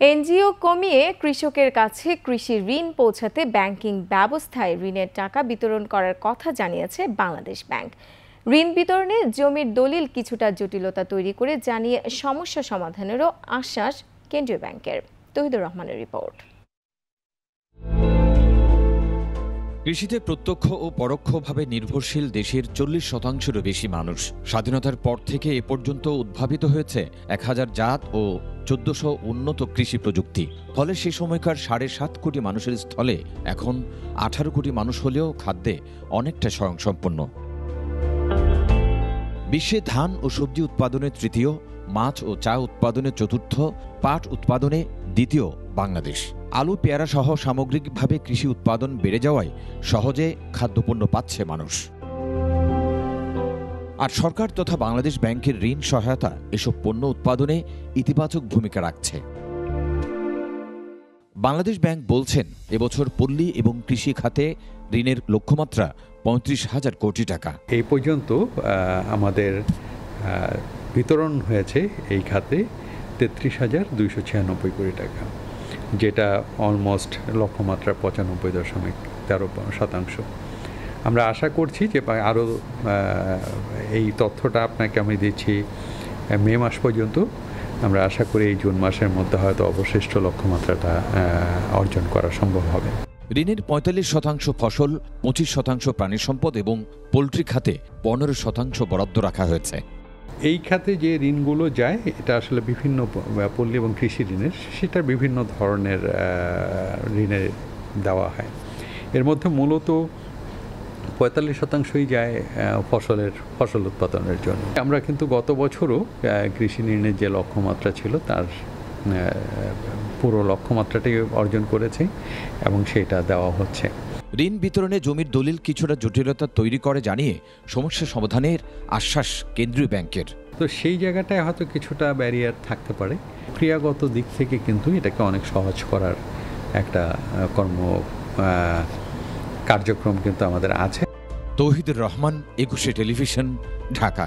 NGO কমিয়ে কৃষকের কাছে কৃষি ঋণ পৌঁছাতে ব্যাংকিং ব্যবস্থায় ঋণের টাকা বিতরণ করার কথা জানিয়েছে বাংলাদেশ ব্যাংক। ঋণ বিতরণে জমির দলিল কিছুটা জটিলতা তৈরি করে জানিয়ে সমস্যা সমাধানেরও আশ্বাস কেন্দ্রীয় ব্যাংকের। তৌহিদুর রহমানের রিপোর্ট। কৃষিতে প্রত্যক্ষ ও পরোক্ষভাবে নির্ভরশীল দেশের 40%-এরও বেশি মানুষ। স্বাধীনতার পর থেকে এ পর্যন্ত উদ্ভাবিত হয়েছে 1000 জাত ও 1400 উন্নত কৃষি প্রযুক্তি। ফলে সে সময়কার 7.5 কোটি মানুষের স্থলে এখন 18 কোটি মানুষ হলেও খাদ্যে অনেকটা স্বয়ংসম্পন্ন। বিশ্বে ধান ও সবজি উৎপাদনে তৃতীয়, মাছ ও চা উৎপাদনে চতুর্থ, পাট উৎপাদনে দ্বিতীয় বাংলাদেশ। আলু, পেয়ারা সহ সামগ্রিকভাবে কৃষি উৎপাদন বেড়ে যাওয়ায় সহজে খাদ্যপণ্য পাচ্ছে মানুষ। আর সরকার তথা বাংলাদেশ ব্যাংকের ঋণ সহায়তা এসব পণ্য উৎপাদনে ইতিবাচক ভূমিকা রাখছে। বাংলাদেশ ব্যাংক বলছেন, এবছর পল্লী এবং কৃষি খাতে ঋণের লক্ষ্যমাত্রা 35,000 কোটি টাকা। এই পর্যন্ত আমাদের বিতরণ হয়েছে এই খাতে 33,296 কোটি টাকা, যেটা অলমোস্ট লক্ষ্যমাত্রা 95.13%। আমরা আশা করছি যে আরও এই তথ্যটা আপনাকে আমি দিচ্ছি মে মাস পর্যন্ত। আমরা আশা করি এই জুন মাসের মধ্যে হয়তো অবশিষ্ট লক্ষ্যমাত্রাটা অর্জন করা সম্ভব হবে। ঋণের 45% ফসল, 25% প্রাণী সম্পদ এবং পোলট্রি খাতে 15% বরাদ্দ রাখা হয়েছে। এই খাতে যে ঋণগুলো যায় এটা আসলে বিভিন্ন পল্লী এবং কৃষি ঋণের, সেটা বিভিন্ন ধরনের ঋণে দেওয়া হয়। এর মধ্যে মূলত 45%ই যায় ফসল উৎপাদনের জন্য। আমরা কিন্তু গত বছরও কৃষি ঋণের যে লক্ষ্যমাত্রা ছিল তার পুরো লক্ষ্যমাত্রাটি অর্জন করেছে এবং সেটা দেওয়া হচ্ছে। ঋণ বিতরণে জমির দলিল কিছুটা জটিলতা তৈরি করে জানিয়ে সমস্যা সমাধানের আশ্বাস কেন্দ্রীয় ব্যাংকের। তো সেই জায়গাটায় হয়তো কিছুটা ব্যারিয়ার থাকতে পারে। ক্রিয়াগত দিক থেকে কিন্তু এটাকে অনেক সহজ করার একটা কার্যক্রম কিন্তু আমাদের আছে। তৌহিদুর রহমান, 21 টেলিভিশন, ঢাকা।